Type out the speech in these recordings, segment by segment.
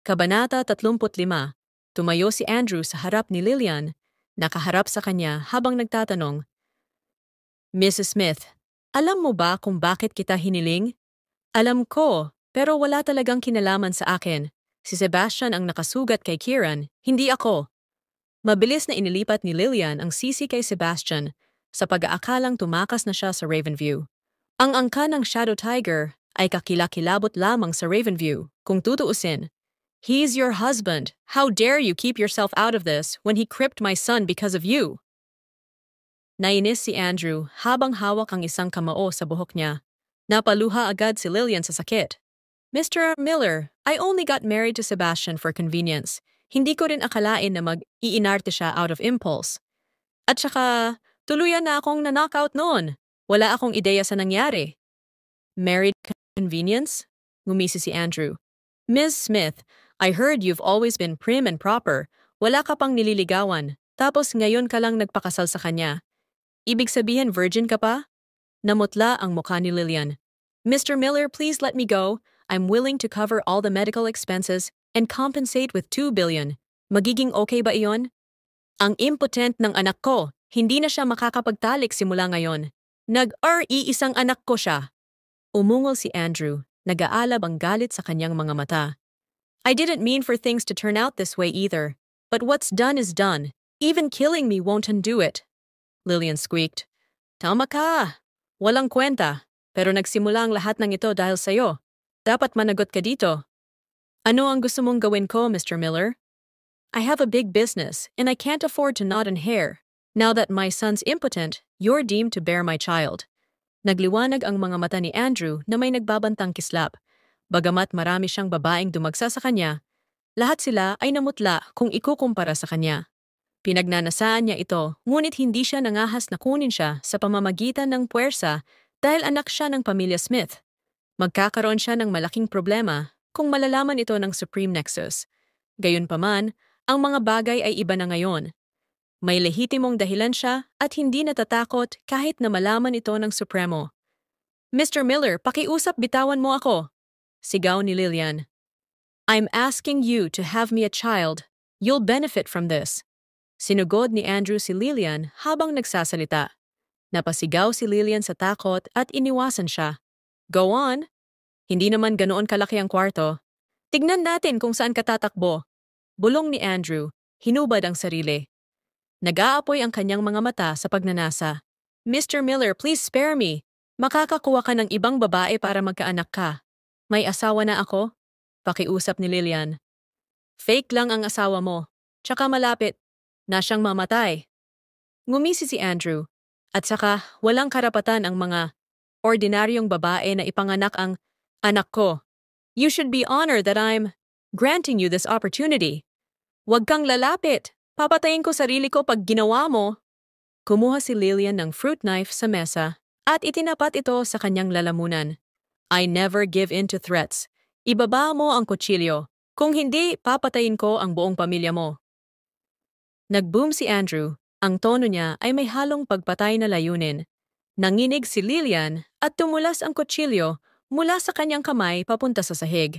Kabanata 35. Tumayo si Andrew sa harap ni Lillian, nakaharap sa kanya habang nagtatanong, Mrs. Smith, alam mo ba kung bakit kita hiniling? Alam ko, pero wala talagang kinalaman sa akin. Si Sebastian ang nakasugat kay Kieran, hindi ako. Mabilis na inilipat ni Lillian ang sisi kay Sebastian sa pag-aakalang tumakas na siya sa Ravenview. Ang angka ng Shadow Tiger ay kakilakilabot lamang sa Ravenview, kung tutuusin. He's your husband. How dare you keep yourself out of this when he cripped my son because of you? Nainis si Andrew habang hawak ang isang kamao sa buhok niya. Napaluha agad si Lillian sa sakit. Mr. Miller, I only got married to Sebastian for convenience. Hindi ko rin akalain na mag-iinarte siya out of impulse. At saka, tuluyan na akong na-knockout noon. Wala akong ideya sa nangyari. Married convenience? Ngumisi si Andrew. Ms. Smith, I heard you've always been prim and proper. Wala ka pang nililigawan. Tapos ngayon ka lang nagpakasal sa kanya. Ibig sabihin virgin ka pa? Namutla ang mukha ni Lillian. Mr. Miller, please let me go. I'm willing to cover all the medical expenses and compensate with 2 billion. Magiging okay ba iyon? Ang impotent ng anak ko, hindi na siya makakapagtalik simula ngayon. Nag-iisang anak ko siya. Umungol si Andrew, nag-aalab ang galit sa kanyang mga mata. I didn't mean for things to turn out this way either. But what's done is done. Even killing me won't undo it. Lillian squeaked. Tama ka. Walang kwenta. Pero nagsimula ang lahat ng ito dahil sa'yo. Dapat managot ka dito. Ano ang gusto mong gawin ko, Mr. Miller? I have a big business, and I can't afford to nod and hair. Now that my son's impotent, you're deemed to bear my child. Nagliwanag ang mga mata ni Andrew na may nagbabantang kislap. Bagamat marami siyang babaeng dumagsa sa kanya, lahat sila ay namutla kung ikukumpara sa kanya. Pinagnanasaan niya ito, ngunit hindi siya nangahas na kunin siya sa pamamagitan ng puwersa dahil anak siya ng pamilya Smith. Magkakaroon siya ng malaking problema kung malalaman ito ng Supreme Nexus. Gayunpaman, ang mga bagay ay iba na ngayon. May lehitimong dahilan siya at hindi natatakot kahit na malaman ito ng Supremo. Mr. Miller, pakiusap bitawan mo ako. Sigaw ni Lillian. I'm asking you to have me a child. You'll benefit from this. Sinugod ni Andrew si Lillian habang nagsasalita. Napasigaw si Lillian sa takot at iniwasan siya. Go on. Hindi naman ganoon kalaki ang kwarto. Tignan natin kung saan ka tatakbo. Bulong ni Andrew, hinubad ang sarili. Nag-aapoy ang kanyang mga mata sa pagnanasa. Mr. Miller, please spare me. Makakakuha ka ng ibang babae para magkaanak ka. May asawa na ako? Pakiusap ni Lillian. Fake lang ang asawa mo. Tsaka malapit na siyang mamatay. Ngumisi si Andrew. At saka walang karapatan ang mga ordinaryong babae na ipanganak ang anak ko. You should be honored that I'm granting you this opportunity. Huwag kang lalapit. Papatayin ko sarili ko pag ginawa mo. Kumuha si Lillian ng fruit knife sa mesa at itinapat ito sa kanyang lalamunan. I never give in to threats. Ibaba mo ang kutsilyo. Kung hindi, papatayin ko ang buong pamilya mo. Nag-boom si Andrew. Ang tono niya ay may halong pagpatay na layunin. Nanginig si Lillian at tumulas ang kutsilyo mula sa kanyang kamay papunta sa sahig.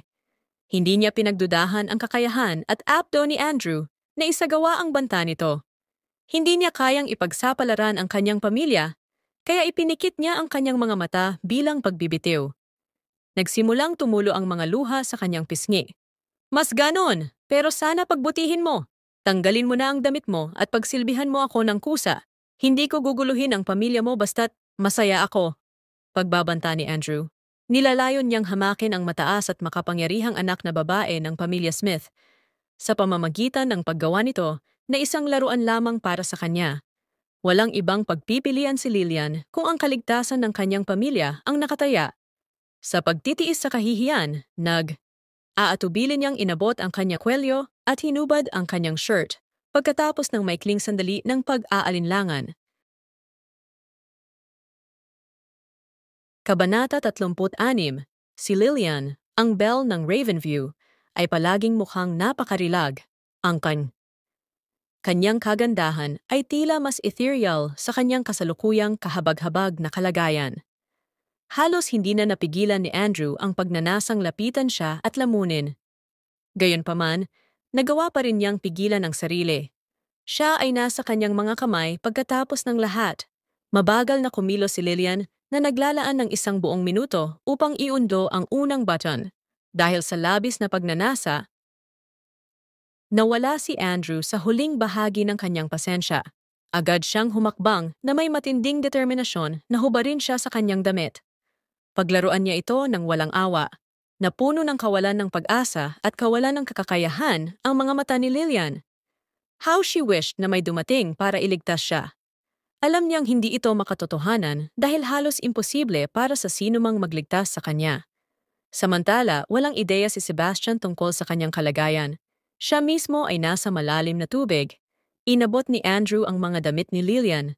Hindi niya pinagdudahan ang kakayahan at apto ni Andrew na isagawa ang banta nito. Hindi niya kayang ipagsapalaran ang kanyang pamilya, kaya ipinikit niya ang kanyang mga mata bilang pagbibitiw. Nagsimulang tumulo ang mga luha sa kanyang pisngi. Mas ganon, pero sana pagbutihin mo. Tanggalin mo na ang damit mo at pagsilbihan mo ako ng kusa. Hindi ko guguluhin ang pamilya mo basta't masaya ako. Pagbabanta ni Andrew. Nilalayon niyang hamakin ang mataas at makapangyarihang anak na babae ng pamilya Smith sa pamamagitan ng paggawa nito na isang laruan lamang para sa kanya. Walang ibang pagpipilian si Lillian kung ang kaligtasan ng kanyang pamilya ang nakataya. Sa pagtitiis sa kahihiyan, aatubili niyang inabot ang kanyang kwelyo at hinubad ang kanyang shirt pagkatapos ng maikling sandali ng pag-aalinlangan. Kabanata 36. Si Lillian, ang belle ng Ravenview, ay palaging mukhang napakarilag. Ang kanyang kagandahan ay tila mas ethereal sa kanyang kasalukuyang kahabag-habag na kalagayan. Halos hindi na napigilan ni Andrew ang pagnanasang lapitan siya at lamunin. Gayunpaman, nagawa pa rin niyang pigilan ang sarili. Siya ay nasa kanyang mga kamay pagkatapos ng lahat. Mabagal na kumilos si Lillian na naglalaan ng 1 buong minuto upang iundo ang unang button. Dahil sa labis na pagnanasa, nawala si Andrew sa huling bahagi ng kanyang pasensya. Agad siyang humakbang na may matinding determinasyon na hubarin siya sa kanyang damit. Paglaruan niya ito ng walang awa. Napuno ng kawalan ng pag-asa at kawalan ng kakakayahan ang mga mata ni Lillian. How she wished na may dumating para iligtas siya. Alam niyang hindi ito makatotohanan dahil halos imposible para sa sinumang magligtas sa kanya. Samantala, walang ideya si Sebastian tungkol sa kanyang kalagayan. Siya mismo ay nasa malalim na tubig. Inabot ni Andrew ang mga damit ni Lillian.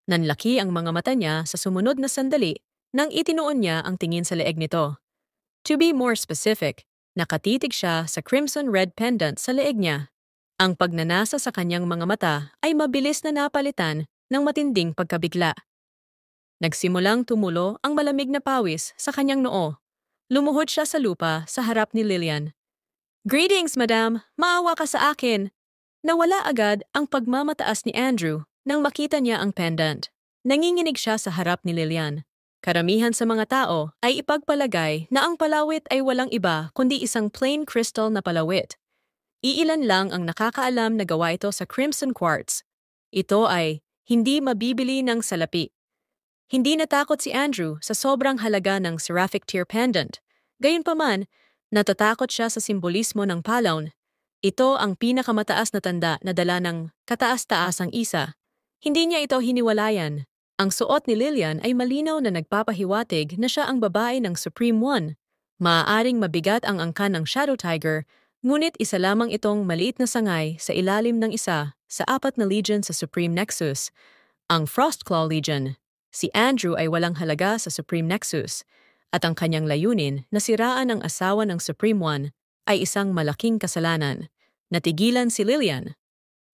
Nanlaki ang mga mata niya sa sumunod na sandali nang itinuon niya ang tingin sa leeg nito. To be more specific, nakatitig siya sa crimson-red pendant sa leeg niya. Ang pagnanasa sa kanyang mga mata ay mabilis na napalitan ng matinding pagkabigla. Nagsimulang tumulo ang malamig na pawis sa kanyang noo. Lumuhod siya sa lupa sa harap ni Lillian. "Greetings, madam! Maawa ka sa akin!" Nawala agad ang pagmamataas ni Andrew nang makita niya ang pendant. Nanginginig siya sa harap ni Lillian. Karamihan sa mga tao ay ipagpalagay na ang palawit ay walang iba kundi isang plain crystal na palawit. Iilan lang ang nakakaalam na gawa ito sa crimson quartz. Ito ay hindi mabibili ng salapi. Hindi natakot si Andrew sa sobrang halaga ng seraphic tear pendant. Gayunpaman, natatakot siya sa simbolismo ng palawn. Ito ang pinakamataas na tanda na dala ng kataas-taasang isa. Hindi niya ito hiniwalayan. Ang suot ni Lillian ay malinaw na nagpapahiwatig na siya ang babae ng Supreme One. Maaaring mabigat ang angkan ng Shadow Tiger, ngunit isa lamang itong maliit na sangay sa ilalim ng isa sa 4 na legion sa Supreme Nexus, ang Frostclaw Legion. Si Andrew ay walang halaga sa Supreme Nexus, at ang kanyang layunin na siraan ang asawa ng Supreme One ay isang malaking kasalanan. Natigilan si Lillian.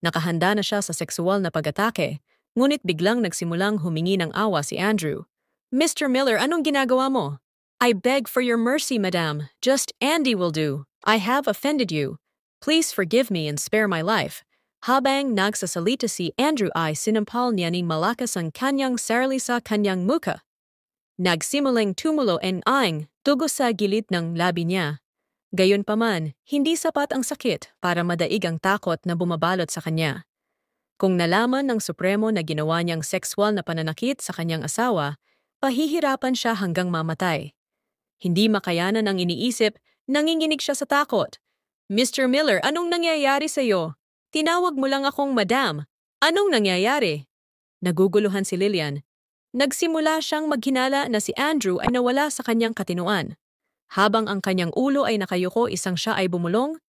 Nakahanda na siya sa sexual na pag-atake, ngunit biglang nagsimulang humingi ng awa si Andrew. "Mr. Miller, anong ginagawa mo?" "I beg for your mercy, madam. Just Andy will do. I have offended you. Please forgive me and spare my life." Habang nagsasalita si Andrew ay sinampal niya ni malakas ang kanyang sarili sa kanyang muka. Nagsimulang tumulo ang dugo sa gilid ng labi niya. Gayunpaman, hindi sapat ang sakit para madaig ang takot na bumabalot sa kanya. Kung nalaman ng Supremo na ginawa niyang sexual na pananakit sa kanyang asawa, pahihirapan siya hanggang mamatay. Hindi makayanan ang iniisip, nanginginig siya sa takot. "Mr. Miller, anong nangyayari sa iyo? Tinawag mo lang akong madam. Anong nangyayari?" Naguguluhan si Lillian. Nagsimula siyang maghinala na si Andrew ay nawala sa kanyang katinuan. Habang ang kanyang ulo ay nakayuko, isang siya ay bumulong.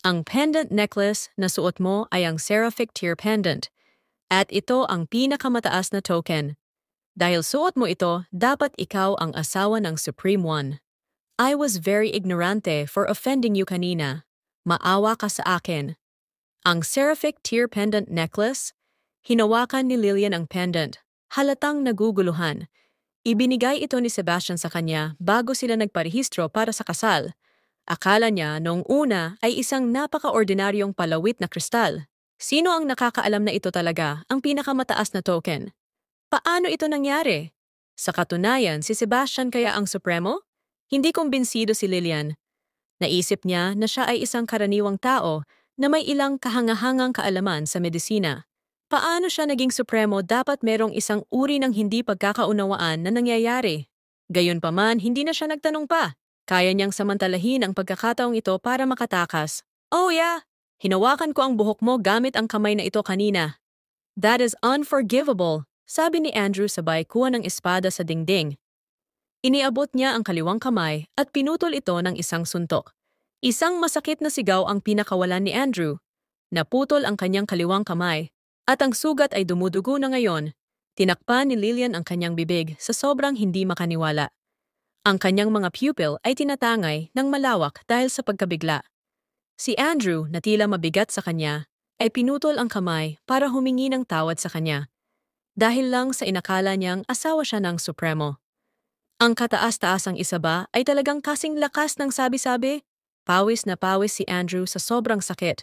"Ang pendant necklace na suot mo ay ang Seraphic Tear Pendant, at ito ang pinakamataas na token. Dahil suot mo ito, dapat ikaw ang asawa ng Supreme One. I was very ignorante for offending you kanina. Maawa ka sa akin." Ang Seraphic Tear Pendant necklace? Hinawakan ni Lillian ang pendant. Halatang naguguluhan. Ibinigay ito ni Sebastian sa kanya bago sila nagparehistro para sa kasal. Akala niya noong una ay isang napaka-ordinaryong palawit na kristal. Sino ang nakakaalam na ito talaga ang pinakamataas na token? Paano ito nangyari? Sa katunayan, si Sebastian kaya ang supremo? Hindi kumbinsido si Lillian. Naisip niya na siya ay isang karaniwang tao na may ilang kahangahangang kaalaman sa medisina. Paano siya naging supremo? Dapat merong isang uri ng hindi pagkakaunawaan na nangyayari. Gayunpaman, hindi na siya nagtanong pa. Kaya niyang samantalahin ang pagkakataong ito para makatakas. "Oh yeah, hinawakan ko ang buhok mo gamit ang kamay na ito kanina." "That is unforgivable," sabi ni Andrew sabay kuha ng espada sa dingding. Iniabot niya ang kaliwang kamay at pinutol ito ng isang suntok. Isang masakit na sigaw ang pinakawalan ni Andrew. Naputol ang kanyang kaliwang kamay, at ang sugat ay dumudugo na ngayon. Tinakpan ni Lillian ang kanyang bibig sa sobrang hindi makaniwala. Ang kanyang mga pupil ay tinatangay ng malawak dahil sa pagkabigla. Si Andrew, na tila mabigat sa kanya, ay pinutol ang kamay para humingi ng tawad sa kanya. Dahil lang sa inakala niyang asawa siya ng Supremo. Ang kataas-taasang isa ba ay talagang kasing lakas ng sabi-sabi? Pawis na pawis si Andrew sa sobrang sakit.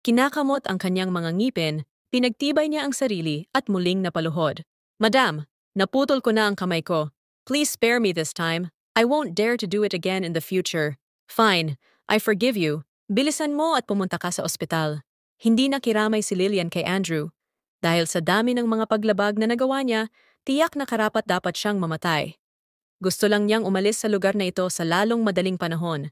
Kinakamot ang kanyang mga ngipin, pinagtibay niya ang sarili at muling napaluhod. Madam, naputol ko na ang kamay ko. Please spare me this time. I won't dare to do it again in the future. Fine, I forgive you. Bilisan mo at pumunta ka sa ospital. Hindi na kiramay si Lillian kay Andrew. Dahil sa dami ng mga paglabag na nagawa niya, tiyak na karapat-dapat siyang mamatay. Gusto lang niyang umalis sa lugar na ito sa lalong madaling panahon.